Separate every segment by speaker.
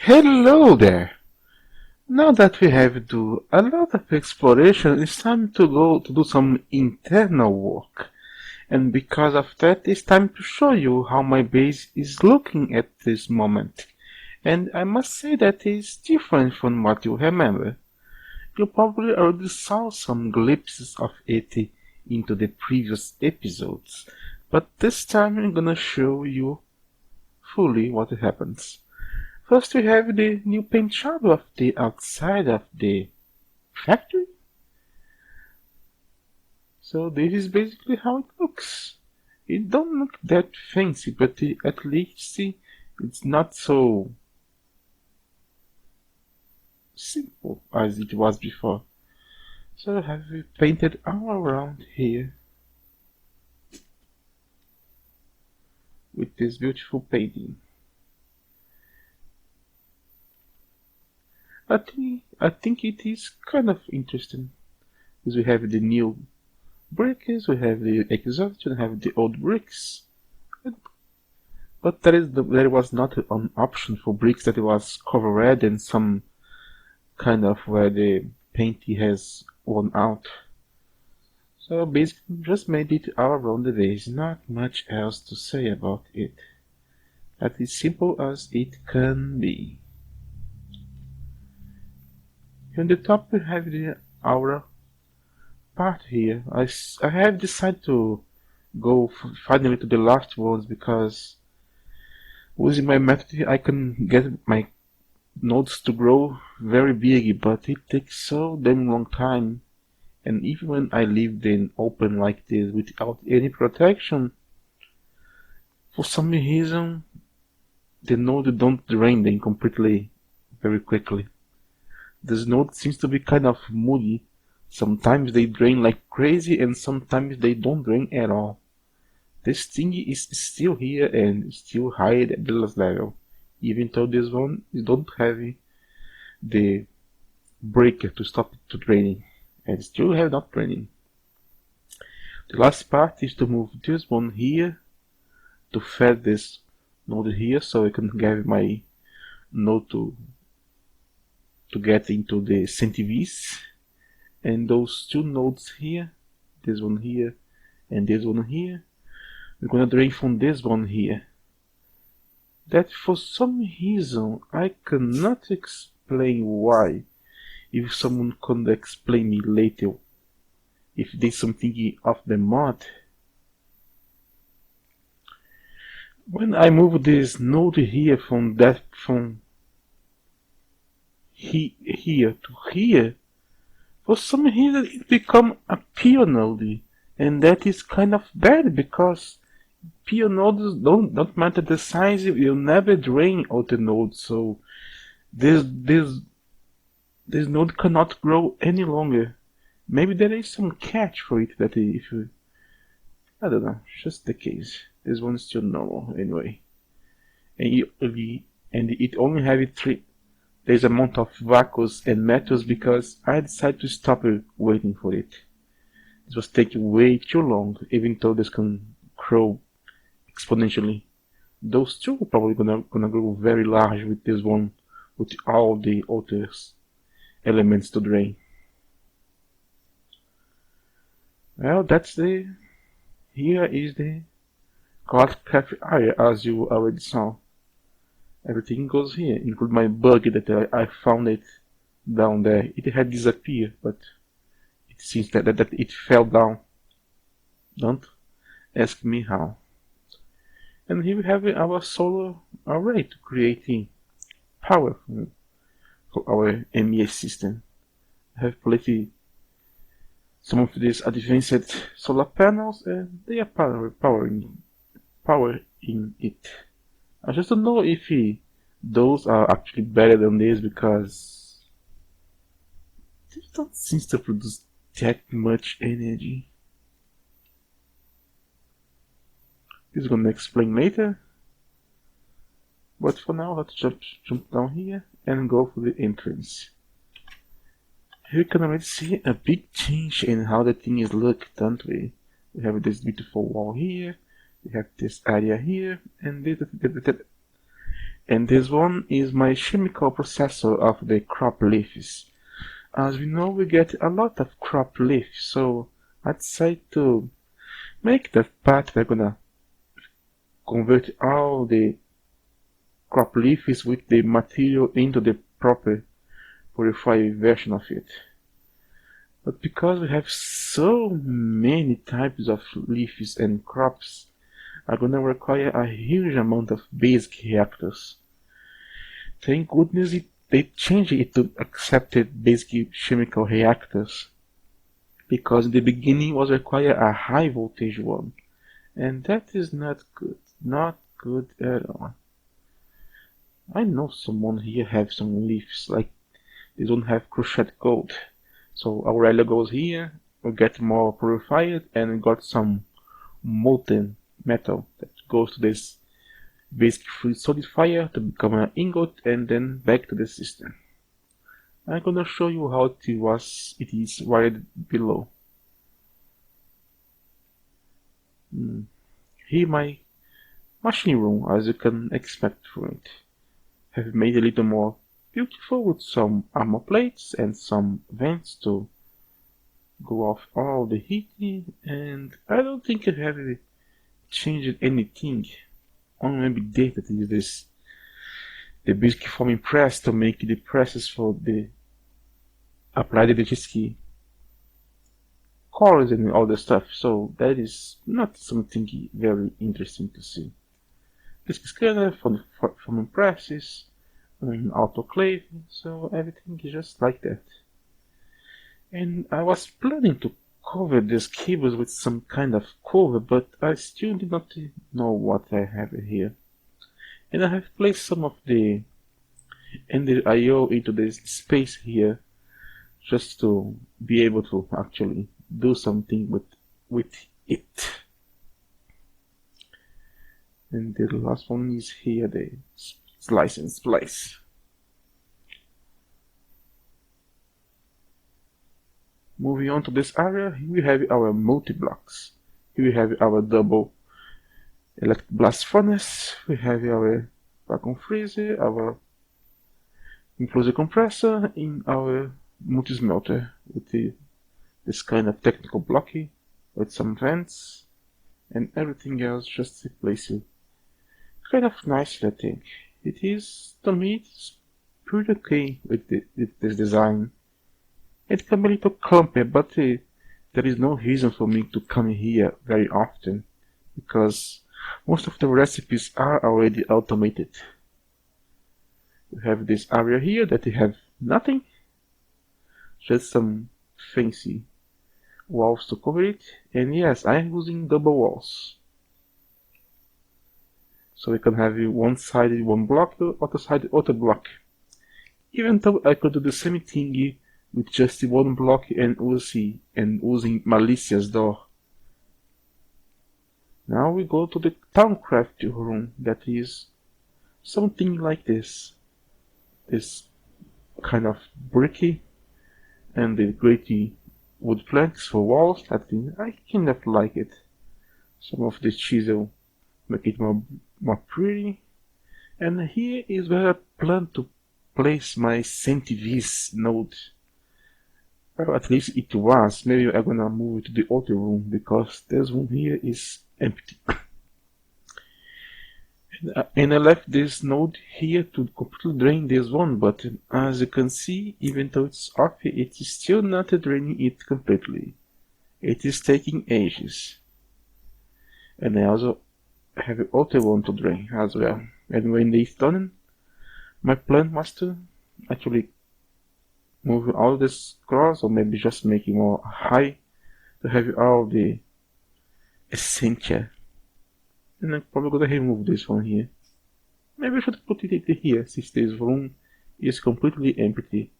Speaker 1: Hello there! Now that we have do a lot of exploration, it's time to go to do some internal work. And because of that, it's time to show you how my base is looking at this moment. And I must say that it's different from what you remember. You probably already saw some glimpses of it into the previous episodes, but this time I'm gonna show you fully what happens. First we have the new paint job of the outside of the factory. So this is basically how it looks. It don't look that fancy, but at least it's not so simple as it was before. So I have painted all around here with this beautiful painting. I think it is kind of interesting because we have the new bricks, we have the exhaust, we have the old bricks. But there was not an option for bricks that was covered and some kind of where the paint has worn out. So basically just made it all around the base, not much else to say about it. That is simple as it can be. On the top we have the aura part here. I have decided to go finally to the last ones because using my method I can get my nodes to grow very big, but it takes so damn long time, and even when I leave them open like this without any protection, for some reason the node don't drain them completely very quickly. This node seems to be kind of moody. Sometimes they drain like crazy and sometimes they don't drain at all. This thing is still here and still high at the last level, even though this one don't have the breaker to stop it to draining, and still have not draining. The last part is to move this one here to fed this node here so I can get my node to get into the centivis, and those two nodes here, this one here and this one here, we're gonna drain from this one here. That for some reason I cannot explain why. If someone could explain me later, if there's something of the mod. When I move this node here from here to here, for some reason it become a pure node, and that is kind of bad because pure nodes don't matter the size, you'll never drain out the node, so this node cannot grow any longer. Maybe there is some catch for it that if you, I don't know, just the case. This one's still normal anyway, and it only have three. There's a amount of vacuums and metals because I decided to stop waiting for it. This was taking way too long, even though this can grow exponentially. Those two are probably gonna grow very large with this one, with all the other elements to drain. Well, here is the craft area, as you already saw. Everything goes here, including my bug that I found it down there. It had disappeared, but it seems that it fell down. Don't ask me how. And here we have our solar array to creating power for our MES system. I have placed some of these advanced solar panels and they are powering it. I just don't know if those are actually better than this because they don't seem to produce that much energy. This is gonna explain later. But for now, let's jump down here and go for the entrance. Here you can already see a big change in how the thing is look, don't we? We have this beautiful wall here. We have this area here, and And this one is my chemical processor of the crop leaves. As we know, we get a lot of crop leaves, so I decided to make the part we're gonna convert all the crop leaves with the material into the proper purified version of it. But because we have so many types of leaves and crops, are gonna require a huge amount of basic reactors. Thank goodness they changed it to accepted basic chemical reactors, because in the beginning was require a high voltage one, and that is not good at all. I know someone here have some leaves like they don't have crochet gold, so Aurelia goes here, we get more purified, and we got some molten metal that goes to this basic free solidifier to become an ingot and then back to the system. I'm gonna show you how it is wired below. Here my machine room, as you can expect from it. Have made a little more beautiful with some armor plates and some vents to go off all the heating, and I don't think I have changed anything. Only maybe data to use the basic forming press to make the presses for the applied electricity cores and all the stuff, so that is not something very interesting to see. This scanner for the forming presses, an autoclave, so everything is just like that. And I was planning to cover these cables with some kind of cover, but I still did not know what I have here. And I have placed some of the Ender IO into this space here, just to be able to actually do something with it. And the last one is here, the slice and splice. Moving on to this area, here we have our multi-blocks. Here we have our double electric blast furnace, we have our vacuum freezer, our enclosure compressor, in our multi-smelter with this kind of technical blocky with some vents and everything else just to place it kind of nicely. I think it is, to me, it's pretty okay with this design. It can be a little clumpy, but there is no reason for me to come here very often, because most of the recipes are already automated. We have this area here that we have nothing, just some fancy walls to cover it, and yes, I am using double walls. So we can have one side one block, the other side other block. Even though I could do the same thing with just one block and using Malicia's door. Now we go to the Towncraft room, that is something like this. This kind of bricky and the gritty wood planks for walls. I kind of like it. Some of the chisel make it more pretty. And here is where I plan to place my CentiVis node. Well, at least it was. Maybe I'm gonna move it to the other room, because this room here is empty. And I left this node here to completely drain this one, but as you can see, even though it's off, it is still not draining it completely. It is taking ages. And I also have the other one to drain as well. And when it's done, my plan was to actually move all this cross, or maybe just make it more high, to have all the essential. And I'm probably gonna remove this one here. Maybe I should put it here, since this room is completely empty.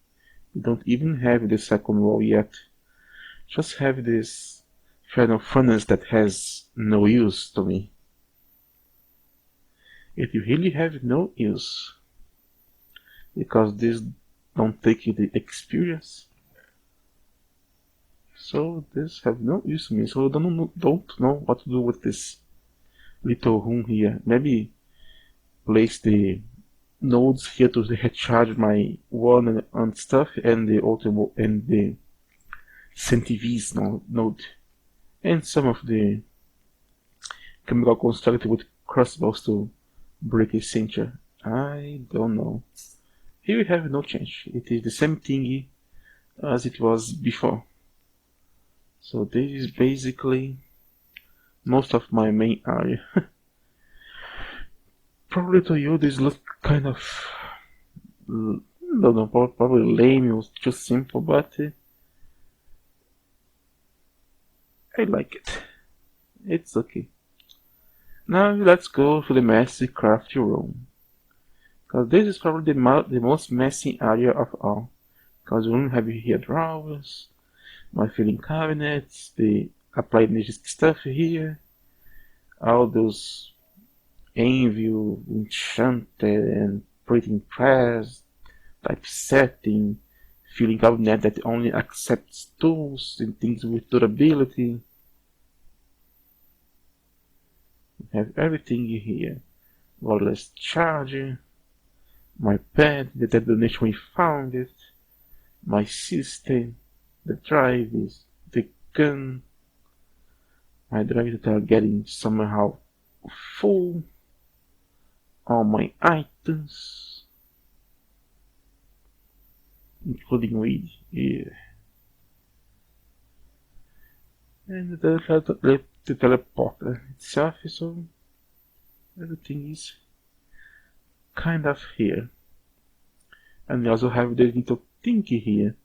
Speaker 1: We don't even have the second wall yet. Just have this final furnace that has no use to me. It really have no use, because this don't take the experience. So this have no use to me. So I don't know what to do with this little room here. Maybe place the nodes here to recharge my one and stuff, and the auto and the CentiVs node, and some of the chemical constructor with crossbows to break a center. I don't know. Here we have no change. It is the same thing as it was before. So this is basically most of my main area. Probably to you this looks kind of, don't know, probably lame. It was too simple, but I like it. It's okay. Now let's go to the messy crafty room, because this is probably the most messy area of all. Because we don't have here drawers, my filling cabinets, the applied energy stuff here, all those Envy, enchanted and printing press, typesetting, filling cabinet that only accepts tools and things with durability. We have everything here. Wireless charger, my pad, the donation we found it, my system, the drives, the gun, my drives that are getting somehow full, all my items, including weed, yeah. And the teleporter itself, so everything is kind of here. And we also have the little thingy here,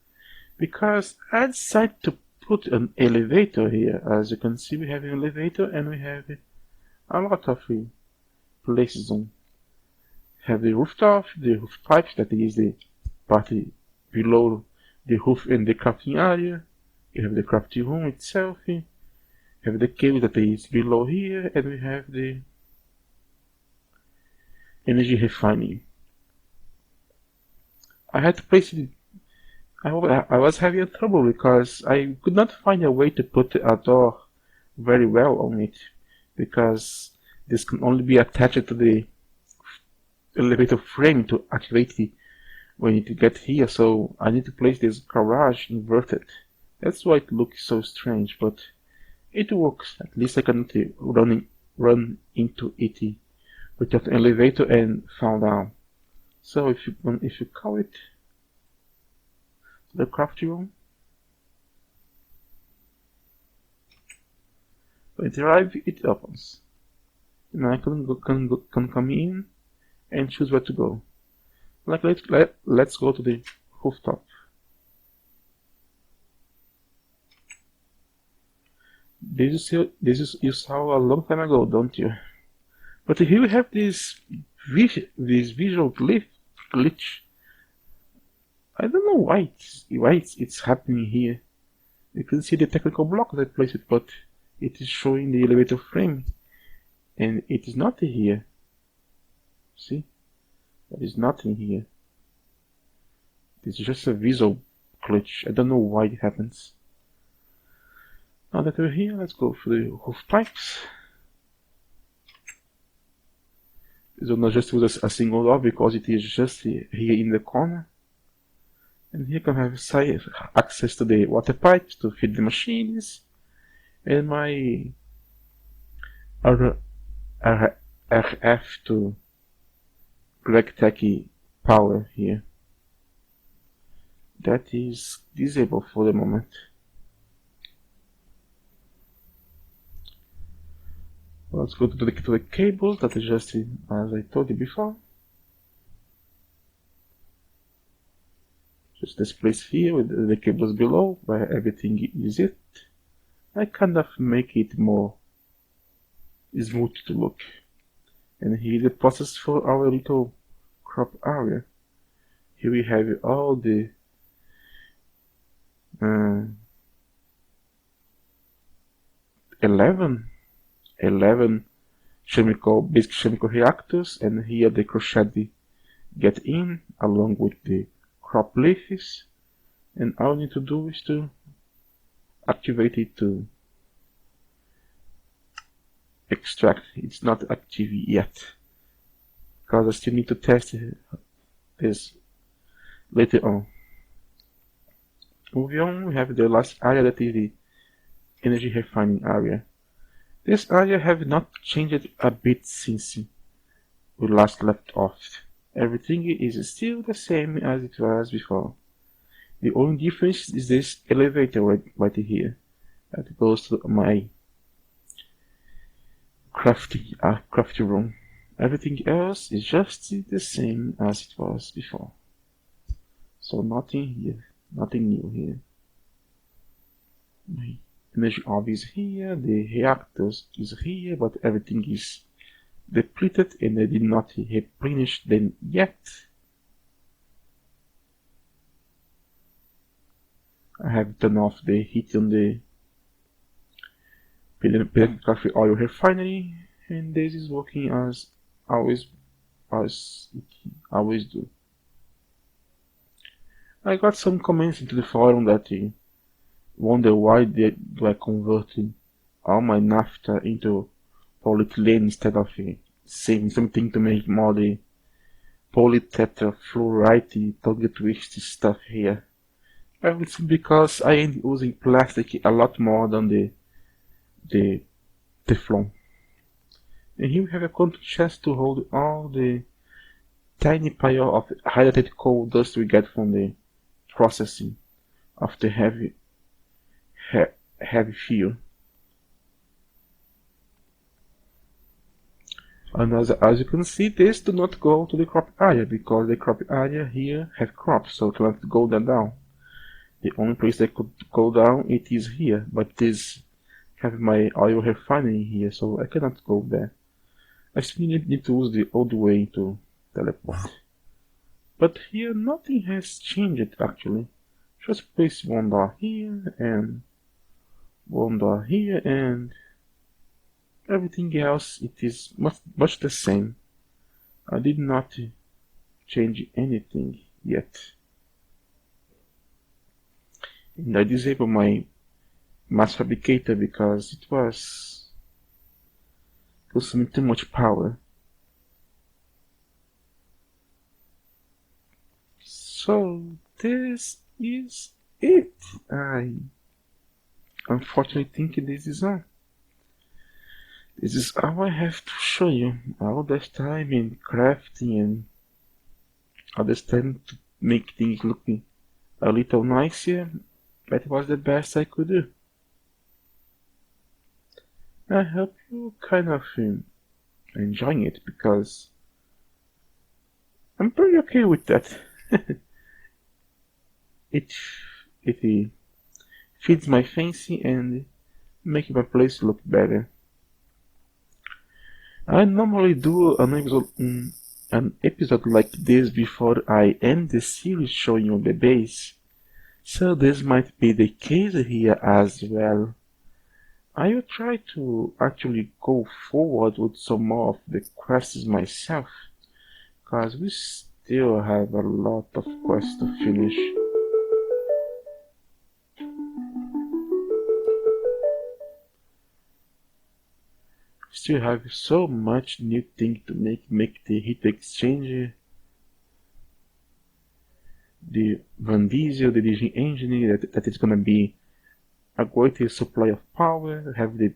Speaker 1: because I decided to put an elevator here. As you can see, we have an elevator and we have a lot of places on. Have the rooftop, the roof pipes, that is the part below the roof and the crafting area. You have the crafting room itself. You have the cable that is below here, and we have the energy refining. I had to place it. I was having trouble because I could not find a way to put a door very well on it, because this can only be attached to the elevator frame to activate it when it get here, so I need to place this garage inverted. That's why it looks so strange, but it works. At least I cannot run into it without an elevator and fall down. So if you call it the crafting room, when it arrives, it opens, and I can come in and choose where to go. Like let's go to the rooftop. This you saw a long time ago, don't you? But here we have this visual glitch. I don't know why it's happening here. You can see the technical block that placed it, but it is showing the elevator frame, and it is not here. See? There is nothing here. It's just a visual glitch. I don't know why it happens. Now that we're here, let's go for the roof pipes. This will not just use a single door because it is just here in the corner. And here can have access to the water pipes to feed the machines, and my RF to Rectech power here. That is disabled for the moment. Let's go to the cables that is just as I told you before. Just this place here with the cables below where everything is it. I kind of make it more smooth to look. And here the process for our little crop area. Here we have all the 11 basic chemical reactors, and here the crochet get in along with the crop leaves, and all I need to do is to activate it to extract. It's not active yet because I still need to test this later on. Moving on, we have the last area, that is the energy refining area. This area have not changed a bit since we last left off. Everything is still the same as it was before. The only difference is this elevator right here that goes to my crafting room. Everything else is just the same as it was before. So nothing here, nothing new here. My energy orb is here, the reactors is here, but everything is depleted and I did not replenish them yet. I have turned off the heat on the coffee oil refinery, and this is working as it always do. I got some comments into the forum that wonder why do I convert all my naphtha into polyethylene instead of saving something to make more the polytetrafluoride tongue twist stuff here. It's because I am using plastic a lot more than the Teflon. And here we have a control chest to hold all the tiny pile of highlighted coal dust we get from the processing of the heavy fuel. And as you can see, this do not go to the crop area because the crop area here have crops, so it cannot go down. The only place that could go down it is here, but this have my oil refinery here, so I cannot go there. I still need to use the old way to teleport. But here nothing has changed actually. Just place one door here and one door here, and everything else it is much the same. I did not change anything yet. And I disabled my mass fabricator because it was consuming too much power. So this is it. I unfortunately think this is all. This is all I have to show you. All this time in crafting and all this time to make things look a little nicer. That was the best I could do. I hope you kind of enjoying it because I'm pretty okay with that. it feeds my fancy and makes my place look better. I normally do an episode like this before I end the series showing you the base, so this might be the case here as well. I will try to actually go forward with some more of the quests myself, cause we still have a lot of quests to finish. Still have so much new thing to make the heat exchanger, the Van Diesel, the diesel engine that is gonna be a greater supply of power, have the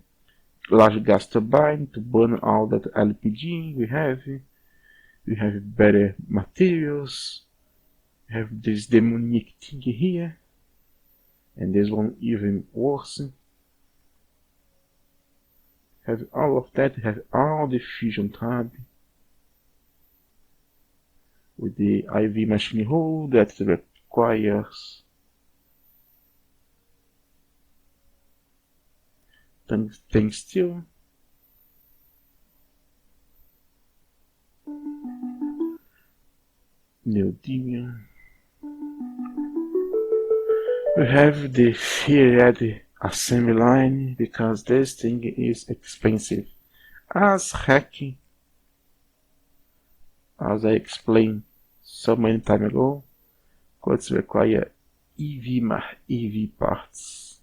Speaker 1: large gas turbine to burn all that LPG we have better materials, we have this demonic thing here, and this one even worse. Have all of that, have all the fusion tab with the IV machine hull that requires tungsten steel. Neodymium. We have the Fiat assembly line because this thing is expensive as heck, as I explained so many time ago, because it require EV parts.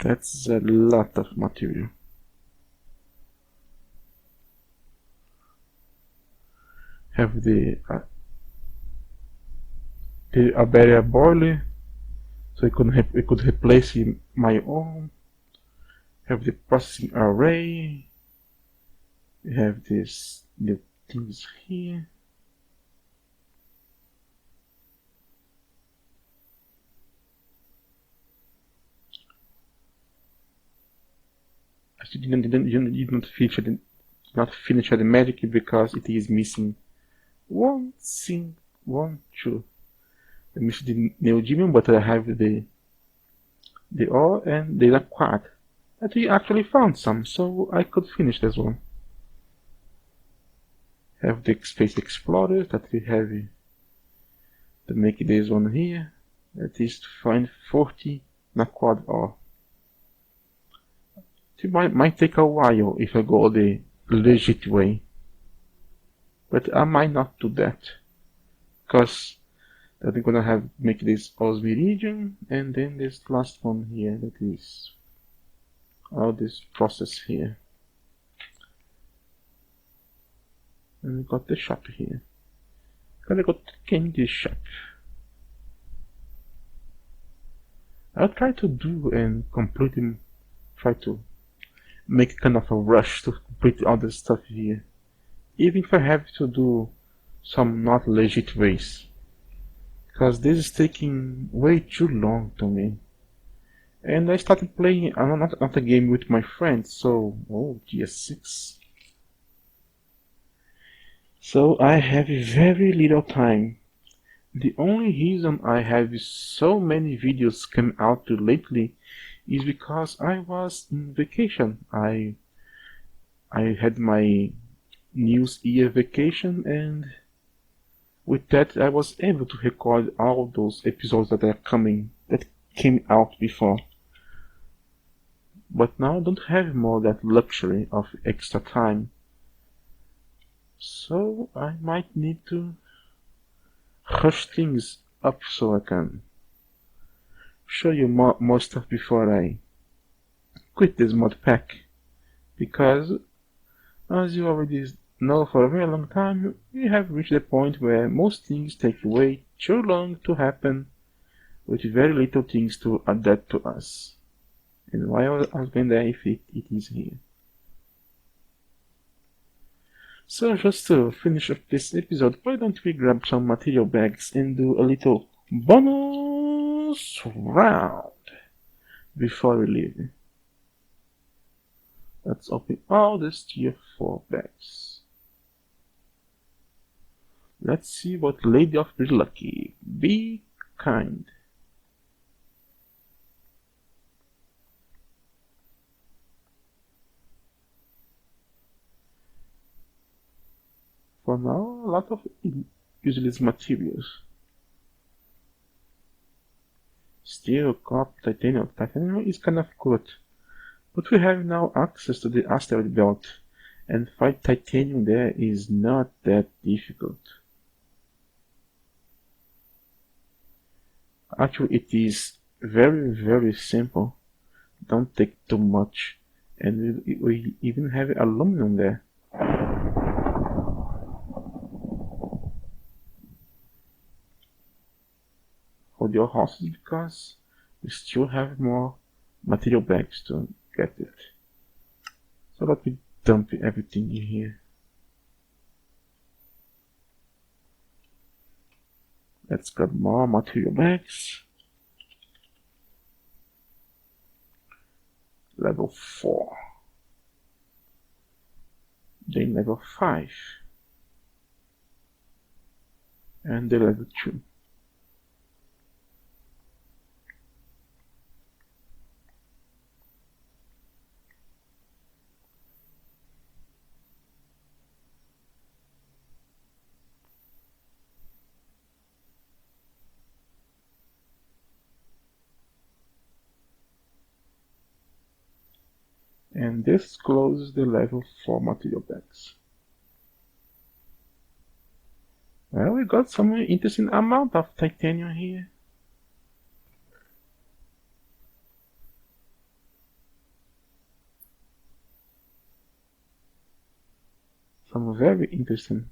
Speaker 1: That's a lot of material. Have the a barrier boiler, so it could replace my own. Have the processing array. We have these new things here. Actually, did not finish the magic because it is missing one thing, two. I missed the neodymium, but I have the ore and the quad that we actually found some, so I could finish this one. Have the space explorer that we have to make this one here. That is to find 40 quad ore. It might take a while if I go the legit way, but I might not do that because I'm gonna have make this Osmiridium and then this last one here that is all this process here. And we got the shop here. Gotta go to candy shop. I'll try to do and complete him. Try to make kind of a rush to complete all this stuff here. Even if I have to do some not legit ways. Because this is taking way too long to me. And I started playing another game with my friends, so oh GS6. So I have very little time. The only reason I have so many videos come out lately is because I was in vacation. I had my New Year vacation, and with that I was able to record all those episodes that came out before. But now I don't have more that luxury of extra time. So I might need to hush things up so I can show you more stuff before I quit this mod pack, because as you already know, for a very long time we have reached the point where most things take way too long to happen with very little things to adapt to us. And why I was going there if it is here. So just to finish up this episode, why don't we grab some material bags and do a little bonus round before we leave. Let's open all these tier 4 bags. Let's see what Lady of the Lucky. Be kind. For now, a lot of useless materials. Steel, copper, titanium. Titanium is kind of good. But we have now access to the asteroid belt, and find titanium there is not that difficult. Actually, it is very simple. Don't take too much, and we even have aluminum there. Hold your horses because we still have more material bags to get it. So let me dump everything in here. Let's grab more material bags. Level 4. Then level 5. And the level 2. And this closes the level 4 material bags. Well, we got some interesting amount of titanium here. Some very interesting.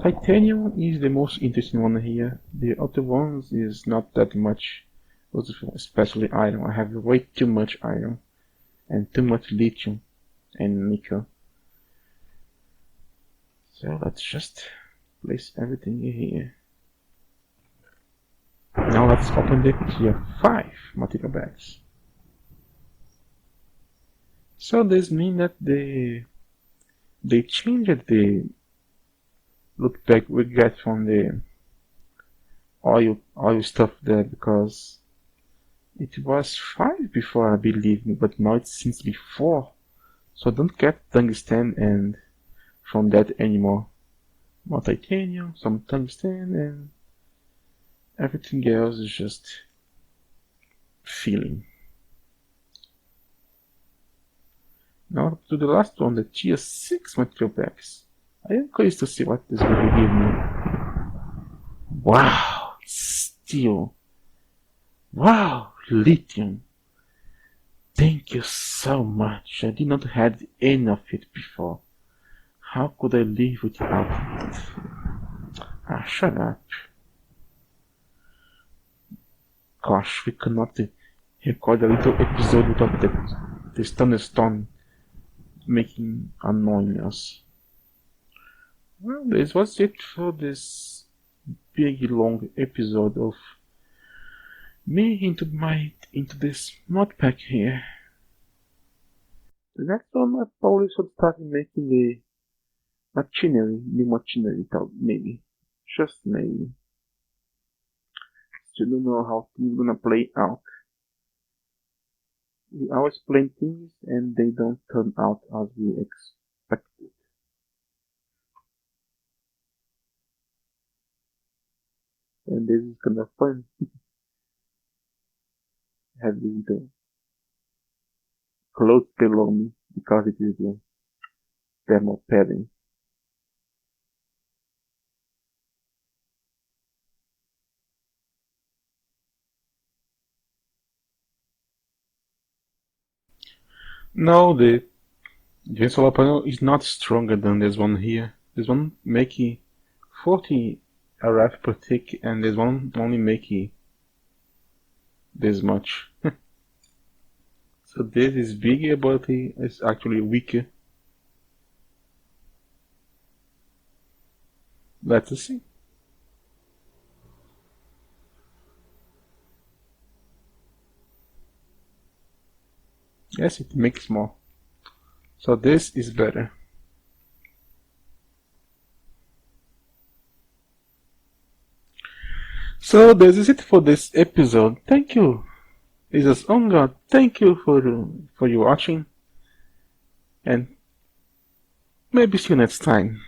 Speaker 1: Titanium is the most interesting one here. The other ones is not that much, especially iron. I have way too much iron and too much lithium and nickel. So let's just place everything in here. Now let's open the tier 5 material bags. So this means that they changed the loot bag we get from the oil stuff there, because it was 5 before, I believe, but now it seems to be 4. So I don't get tungsten and from that anymore. More titanium, some tungsten, and everything else is just feeling. Now to the last one, the tier 6 material packs. I am curious to see what this will give me. Wow, steel. Wow, lithium. Thank you so much. I did not have any of it before. How could I live without it? Ah, shut up. Gosh, we cannot record a little episode without the thunderstorm making annoying us. Well, this was it for this big long episode of me into this mod pack here. The next one I probably should start making the new machinery, maybe. Just maybe. Still don't know how things gonna play out. We always plan things and they don't turn out as we expected. And this is kind of fun. Having the clothes below me because it is the thermal padding. No, the solar panel is not stronger than this one here. This one making 40 RF per tick, and this one only making this much. So this is bigger, but it's actually weaker. Let's see. Yes, it makes more. So this is better. So this is it for this episode. Thank you. This is Onga. Thank you for your watching, and maybe see you next time.